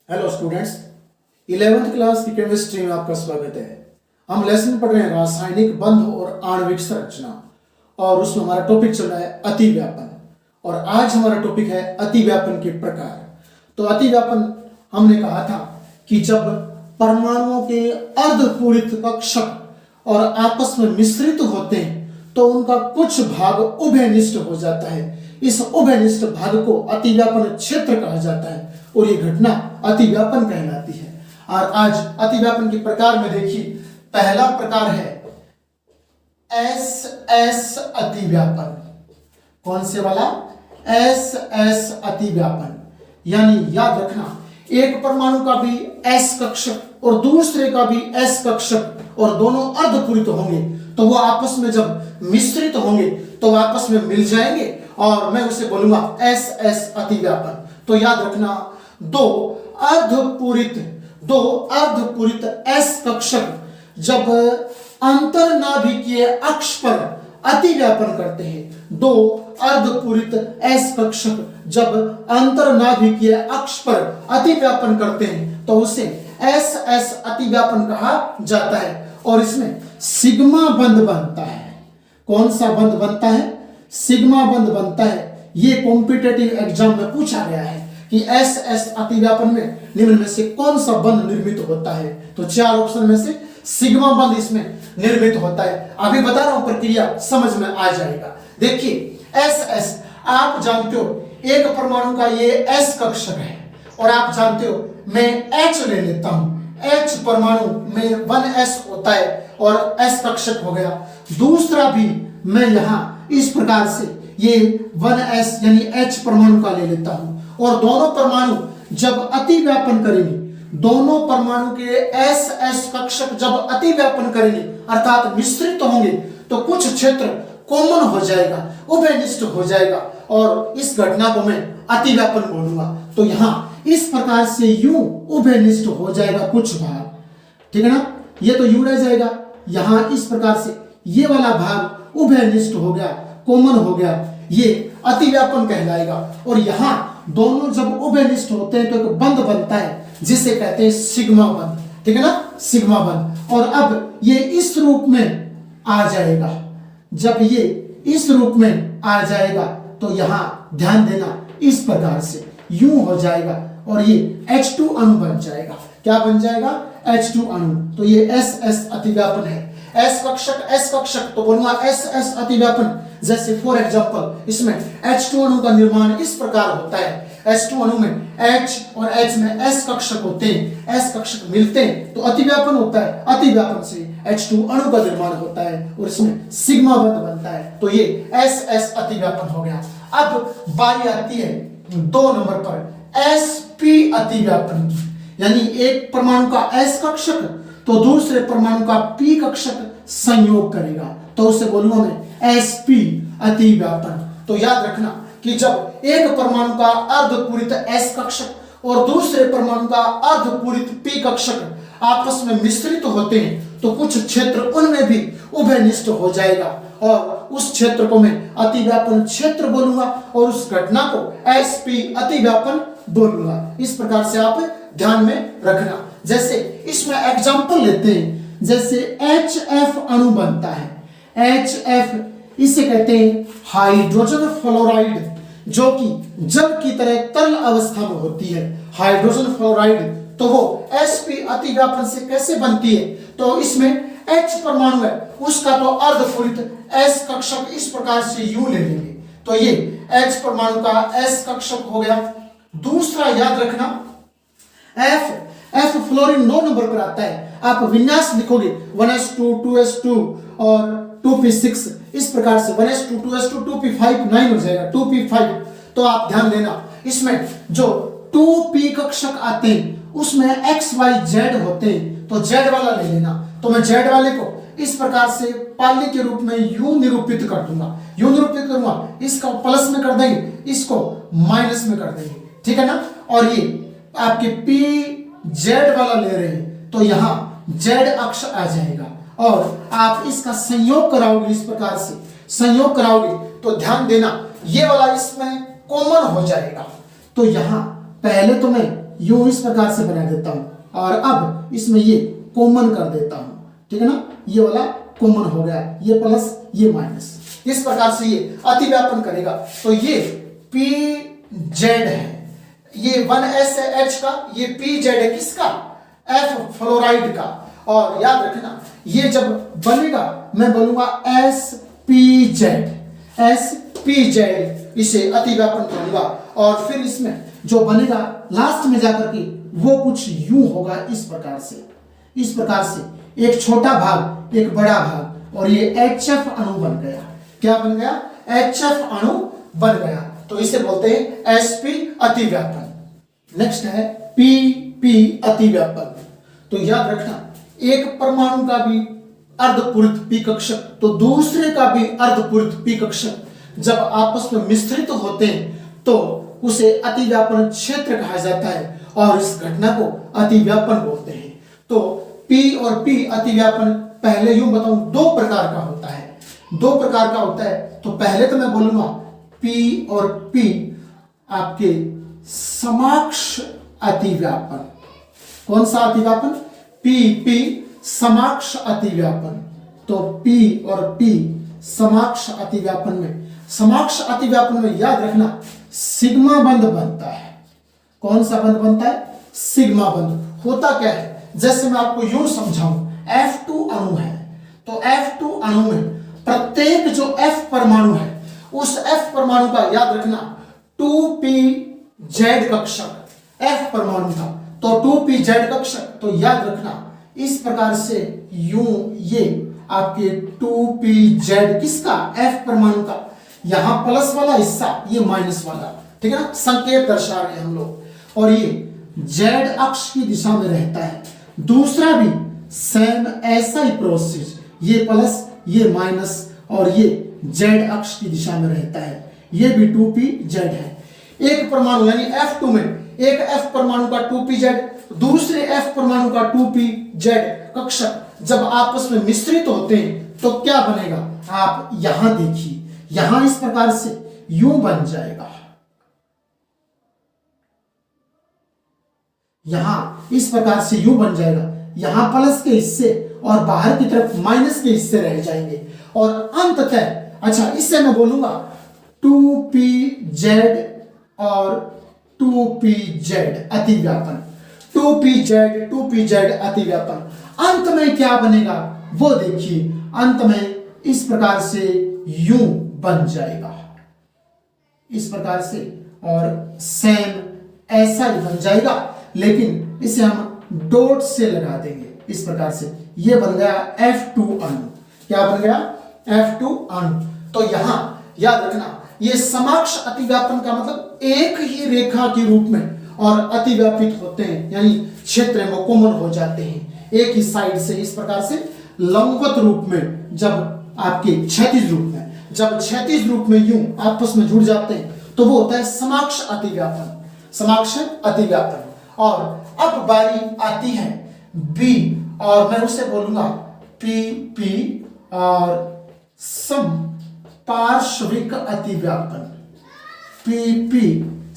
Hello students, 11th class की chemistry में आपका स्वागत है। हम लेसन पढ़ रहे हैं रासायनिक बंध और आणविक संरचना, और उसमें हमारा टॉपिक चल रहा है अतिव्यापन। और आज हमारा टॉपिक है अतिव्यापन के प्रकार। तो अतिव्यापन हमने कहा था कि जब परमाणुओं के अर्धपूरित कक्षक और आपस में मिश्रित होते हैं तो उनका कुछ भाग उभयनिष्ठ हो जाता है। इस उभयनिष्ठ भाग को अतिव्यापन क्षेत्र कहा जाता है और ये घटना अतिव्यापन कहलाती है। और आज अतिव्यापन के प्रकार में देखिए, पहला प्रकार है एस एस अतिव्यापन। कौन से वाला? एस एस अतिव्यापन। यानी याद रखना, एक परमाणु का भी एस कक्षक और दूसरे का भी एस कक्षक और दोनों अर्धपूरित होंगे तो वो आपस में जब मिश्रित होंगे तो आपस में मिल जाएंगे और मैं उसे बोलूंगा एस एस अतिव्यापन। तो याद रखना, दो अर्धपूरित एस कक्षक जब अंतर्नाभिकीय अक्ष पर अतिव्यापन करते हैं, दो अर्धपूरित एस कक्षक जब अंतर्नाभिकीय अक्ष पर अतिव्यापन करते हैं तो उसे एस एस अतिव्यापन कहा जाता है। और इसमें सिग्मा बंध बनता है। कौन सा बंध बनता है? सिग्मा बंध बनता है। ये कॉम्पिटिटिव एग्जाम में पूछा गया है कि एस एस अतिव्यापन में निम्न में से कौन सा बंध निर्मित होता है। तो चार ऑप्शन में से सिग्मा बंध इसमें निर्मित होता है। अभी बता रहा हूं, प्रक्रिया समझ में आ जाएगा। देखिए एस एस, आप जानते हो एक परमाणु का ये एस कक्षक है और आप जानते हो मैं एच ले लेता हूं। एच परमाणु में 1s होता है और s कक्षक हो गया। दूसरा भी मैं यहां इस प्रकार से ये 1s यानी H परमाणु का ले लेता हूं और दोनों परमाणु जब अतिव्यापन करेंगे, दोनों परमाणु के एस एस कक्षक जब अतिव्यापन करेंगे अर्थात मिश्रित होंगे तो कुछ क्षेत्र कॉमन हो जाएगा, उभयनिष्ठ हो जाएगा और इस घटना को मैं अतिव्यापन बोलूंगा। तो यहां इस प्रकार से यूं उभयनिष्ठ हो जाएगा कुछ भाग, ठीक है ना। ये तो यूं रह जाएगा, यहां इस प्रकार से ये वाला भाग उभयनिष्ठ हो गया, कॉमन हो गया, ये अतिव्यापन कहलाएगा। और यहां दोनों जब उभयनिष्ठ होते हैं तो एक बंध बनता है जिसे कहते हैं सिग्मा बंध, ठीक है ना, सिग्मा बंध। और अब ये इस रूप में आ जाएगा। जब ये इस रूप में आ जाएगा तो यहां ध्यान देना, इस प्रकार से यूं हो जाएगा और ये H2 अणु बन जाएगा। क्या बन जाएगा? H2 अणु। तो ये एस एस अतिव्यापन है। एस कक्षक तो बोलूंगा एस एस अतिव्यापन। जैसे फॉर एग्जांपल इसमें H2 अणु का निर्माण इस प्रकार होता है। H2 अणु में H और H में S कक्षक होते हैं, S कक्षक मिलते हैं तो अतिव्यापन होता है। अतिव्यापन से H2 अणु का निर्माण होता है और इसमें सिग्मा बंध बनता है। तो ये एस एस अतिव्यापन हो गया। अब बारी आती है 2 नंबर पर sp अतिव्यापन की। यानी एक परमाणु का s कक्षक तो दूसरे परमाणु का p कक्षक संयोग करेगा तो उसे बोलूंगा मैं sp अतिव्यापन। तो याद रखना कि जब एक परमाणु का अर्धपूरित s कक्षक और दूसरे परमाणु का अर्धपूरित p कक्षक आपस में मिश्रित होते हैं तो कुछ क्षेत्र उनमें भी उभयनिष्ठ हो जाएगा और उस क्षेत्र को मैं अतिव्यापन क्षेत्र बोलूंगा और उस घटना को sp अतिव्यापन बोलूंगा। इस प्रकार से आप ध्यान में रखना। जैसे इसमें एग्जांपल लेते हैं, जैसे HF अणु बनता है। HF इसे कहते हैं हाइड्रोजन फ्लोराइड, जो कि जल की तरह तरल अवस्था में होती है। हाइड्रोजन फ्लोराइड तो वो sp अतिव्यापन से कैसे बनती है? तो इसमें H परमाणु है, उसका तो अर्धपूरित S कक्षक इस प्रकार से यूं ले लेंगे तो ये H परमाणु का S कक्षक हो गया। दूसरा याद रखना F फ्लोरीन 9 नंबर पर आता है। आप विन्यास लिखोगे 1s2 2s2 और 2p6 इस प्रकार से 1s2 2s2 2p5 9 हो जाएगा 2p5। तो आप ध्यान देना, इसमें जो 2p कक्षक आते हैं उसमें XYZ होते हैं तो Z वाला ले लेना। तो मैं Z वाले को इस प्रकार से पाली के रूप में यूं निरूपित कर दूंगा, यूं निरूपित करूंगा, इसको प्लस में कर देंगे, इसको माइनस में कर देंगे, ठीक है ना। और ये आपके PZ वाला ले रहे हैं तो यहां Z अक्ष आ जाएगा और आप इसका संयोग कराओगे, इस प्रकार से संयोग कराओगे तो ध्यान देना ये वाला इसमें कॉमन हो जाएगा। तो यहां पहले तो मैं यूं इस प्रकार से बना देता हूं और अब इसमें ये कॉमन कर देता हूं, ठीक है ना, ये वाला कॉमन हो गया, ये प्लस ये माइनस, इस प्रकार से ये अतिव्यापन करेगा। तो ये पी जेड है, ये 1SH का, ये पी जेड है किसका, एफ फ्लोराइड का। और याद रखना ये जब बनेगा मैं बोलूंगा एस पी जेड, इसे अतिव्यापन करूंगा और फिर इसमें जो बनेगा लास्ट में जाकर के वो कुछ यूं होगा, इस प्रकार से एक छोटा भाग एक बड़ा भाग और ये HF अणु बन गया। क्या बन गया, HF अणु बन गया। तो इसे बोलते हैं sp अतिव्यापन। नेक्स्ट है pp अतिव्यापन। तो याद रखना एक परमाणु का भी अर्धपूरित p कक्षक तो दूसरे का भी अर्धपूरित p कक्षक जब आपस में मिश्रित होते हैं तो उसे अतिव्यापन क्षेत्र कहा जाता है और इस घटना को अतिव्यापन बोलते हैं। तो p और p अतिव्यापन पहले यूं बताऊं दो प्रकार का होता है। तो पहले तो मैं बोलूंगा p और p आपके समाक्ष अतिव्यापन। कौन सा अतिव्यापन, p समाक्ष अतिव्यापन। तो p और p समाक्ष अतिव्यापन में याद रखना सिग्मा बंध बनता है। कौन सा बंध बनता है, सिग्मा बंध। होता क्या है, जैसे मैं आपको यूं समझाऊं, F2 अणु है तो F2 अणु में प्रत्येक जो F परमाणु है उस F परमाणु का याद रखना 2pz कक्षक, F परमाणु का तो 2pz कक्षक। तो याद रखना इस प्रकार से यूं ये आपके 2pz किसका, F परमाणु का, यहां प्लस वाला हिस्सा ये माइनस वाला, ठीक है ना, संकेत दर्शा रहे हम लोग। और ये z अक्ष की दिशा में रहता है। दूसरा भी सेम ऐसा ही प्रोसेस, ये प्लस ये माइनस और ये z अक्ष की दिशा में रहता है, ये भी 2pz है। एक परमाणु यानी F2 में एक F परमाणु का 2pz, दूसरे F परमाणु का 2pz कक्षक जब आपस में मिश्रित होते हैं तो क्या बनेगा, आप यहां देखिए, यहां इस प्रकार से यूं बन जाएगा, यहां इस प्रकार से यूं बन जाएगा, यहां प्लस के हिस्से और बाहर की तरफ माइनस के हिस्से रह जाएंगे और अंततः, अच्छा इससे मैं बोलूंगा 2pz और 2pz अतिव्यापन, 2pz अतिव्यापन। अंत में क्या बनेगा वो देखिए, अंत में इस प्रकार से यूं बन जाएगा, इस प्रकार से, और सेम ऐसा ही बन जाएगा लेकिन इसे हम डॉट से लगा देंगे इस प्रकार से। ये बन गया F2 अणु। क्या बन गया, F2 अणु। तो यहां याद रखना ये समाक्ष अतिव्यापन का मतलब एक ही रेखा के रूप में और अतिव्यापित होते हैं, यानी क्षेत्र में कॉमन हो जाते हैं एक ही साइड से, इस प्रकार से लंबवत रूप में, जब आपके क्षैतिज रूप में, जब क्षैतिज रूप में यूं आपस में जुड़ जाते हैं तो वो होता है समाक्ष अतिव्यापन, समाक्ष अतिव्यापन। और अब बारी आती है B और मैं उसे बोलूंगा PP और समपार्श्विक अतिव्यापन, PP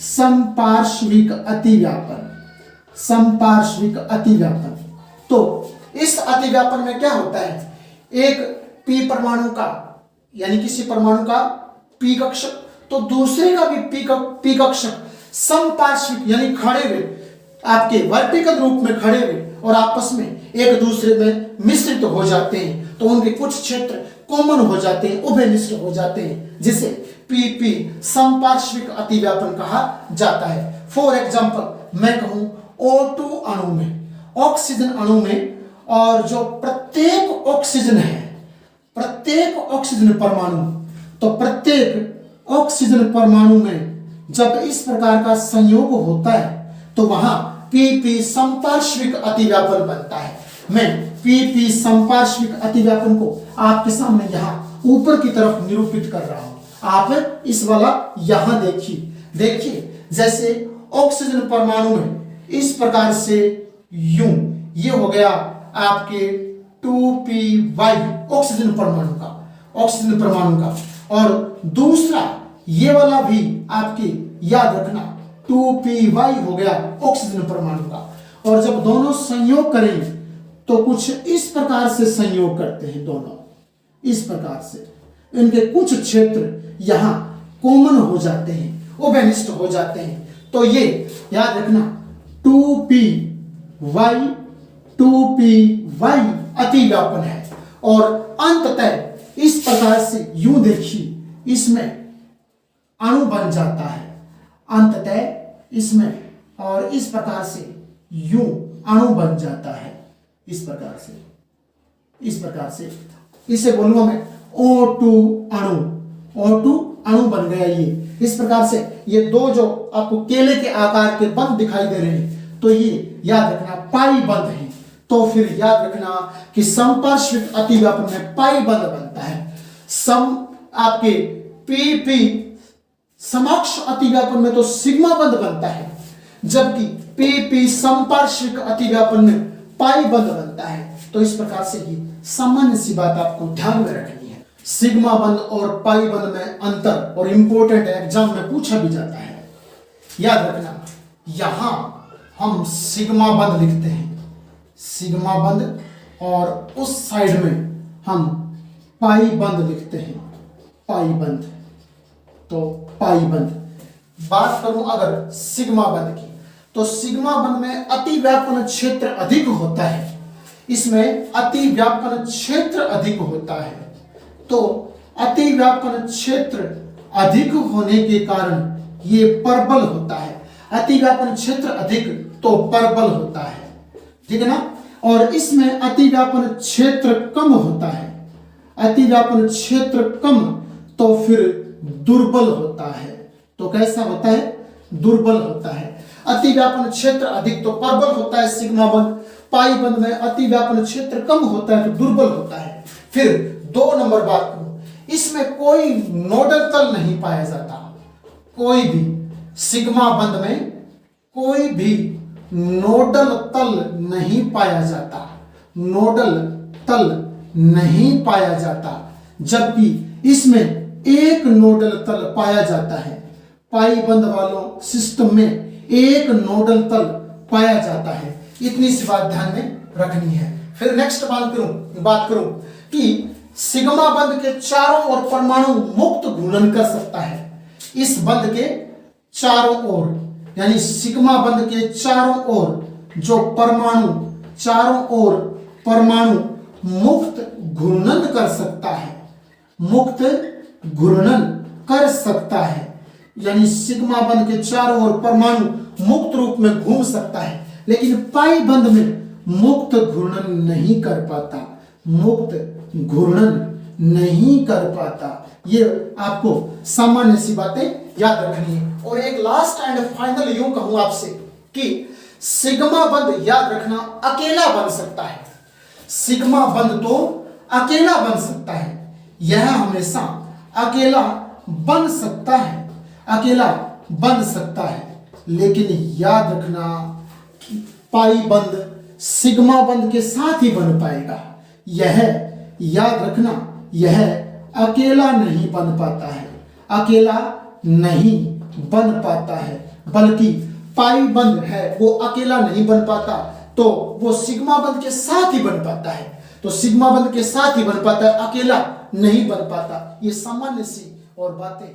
समपार्श्विक अतिव्यापन, समपार्श्विक अतिव्यापन। तो इस अतिव्यापन में क्या होता है, एक P परमाणु का यानी किसी परमाणु का P कक्षक तो दूसरे का भी P कक्षक समपार्श्विक यानी खड़े हुए, आपके वर्टिकल रूप में खड़े हुए और आपस में एक दूसरे में मिश्रित हो जाते हैं तो उनके कुछ क्षेत्र कॉमन हो जाते हैं, उभयनिष्ठ हो जाते हैं, जिसे PP समपार्श्विक अतिव्यापन कहा जाता है। फॉर एग्जांपल मैं कहूं O2 अणु में, ऑक्सीजन अणु में, और जो प्रत्येक ऑक्सीजन है, प्रत्येक ऑक्सीजन परमाणु, तो प्रत्येक ऑक्सीजन परमाणु में जब इस प्रकार का संयोग होता है तो वहां PP समपार्श्विक अतिव्यापन बनता है। मैं PP समपार्श्विक अतिव्यापन को आपके सामने यहां ऊपर की तरफ निरूपित कर रहा हूं। आप इस वाला यहां देखिए जैसे ऑक्सीजन परमाणु में इस प्रकार से यूं, ये हो गया आपके 2py ऑक्सीजन परमाणु का, और दूसरा ये वाला भी आपके याद रखना 2py हो गया ऑक्सीजन परमाणु का। और जब दोनों संयोग करें तो कुछ इस प्रकार से संयोग करते हैं, दोनों इस प्रकार से, इनके कुछ क्षेत्र यहां कॉमन हो जाते हैं, ओबेनिस्ट हो जाते हैं। तो ये याद रखना 2py अतिव्यापन है। और अंततः इस प्रकार से यूं देखिए, इसमें अणु बन जाता है अंततः इसमें, और इस प्रकार से यूं अणु बन जाता है, इस प्रकार से इसे बोलूंगा मैं O2 अणु बन गया। ये इस प्रकार से ये दो जो आपको केले के आकार के बंद दिखाई दे रहे हैं, तो ये याद रखना पाई बंद है। तो फिर याद रखना कि संपार्श्विक अतिव्यापन में पाई बंद बनता है। आपके PP समक्ष अतिव्यापन में तो सिग्मा बंद बनता है, जबकि PP संपार्श्विक अतिव्यापन में पाई बंद बनता है। तो इस प्रकार से ही सामान्य सी बात आपको ध्यान में रखनी है। सिग्मा बंद और पाई बंद में अंतर और इंपॉर्टेंट एग्जाम में पूछा भी जाता है। याद रखना यहां हम सिग्मा बंद लिखते हैं, सिग्मा बंद, और उस साइड में हम पाई बंद लिखते हैं, पाई बंद। तो पाई बंद बात करूं अगर सिग्मा बंद की, तो सिग्मा बंद में अतिव्यापन क्षेत्र अधिक होता है, इसमें अतिव्यापन क्षेत्र अधिक होता है। तो अतिव्यापन क्षेत्र अधिक होने के कारण ये परबल होता है। अतिव्यापन क्षेत्र अधिक तो परबल होता है, ठीक है ना। और इसमें अतिव्यापन क्षेत्र कम होता है, अतिव्यापन क्षेत्र कम तो फिर दुर्बल होता है। तो कैसा होता है? दुर्बल होता है। अतिव्यापन क्षेत्र अधिक तो प्रबल होता है सिग्मा बंद, पाई बंद में अतिव्यापन क्षेत्र कम होता है तो दुर्बल होता है। फिर 2 नंबर बात करूं, इसमें कोई नोडल तल नहीं पाया जाता, कोई भी सिग्मा बंद में कोई भी नोडल तल नहीं पाया जाता, नोडल तल नहीं पाया जाता, जबकि इसमें एक नोडल तल पाया जाता है। पाई बंद वालों सिस्टम में एक नोडल तल पाया जाता है। इतनी सी बात ध्यान में रखनी है। फिर नेक्स्ट बात करूं कि सिग्मा बंद के चारों ओर परमाणु मुक्त घूर्णन कर सकता है। इस बंद के चारों ओर, यानी सिग्मा बंद के चारों ओर जो परमाणु, चारों ओर परमाणु मुक्त घूर्णन कर सकता है, मुक्त घूर्णन कर सकता है। यानी सिग्मा बंद के चारों ओर परमाणु मुक्त रूप में घूम सकता है, लेकिन पाई बंद में मुक्त घूर्णन नहीं कर पाता, मुक्त घूर्णन नहीं कर पाता। ये आपको सामान्य सी बातें याद रखनी है। और एक लास्ट एंड फाइनल यूं कहूं आपसे कि सिग्मा बंद याद रखना अकेला बन सकता है। सिग्मा बंद तो अकेला बन सकता है, यह हमेशा अकेला बन सकता है, अकेला बन सकता है। लेकिन याद रखना कि पाई बंद सिग्मा बंद के साथ ही बन पाएगा। यह याद रखना, यह अकेला नहीं बन पाता है, अकेला नहीं बन पाता है, बल्कि पाई बंद है वो अकेला नहीं बन पाता, तो वो सिग्मा बंद के साथ ही बन पाता है। तो सिग्मा बंद के साथ ही बन पाता है, अकेला नहीं बन पाता। ये सामान्य सी और बातें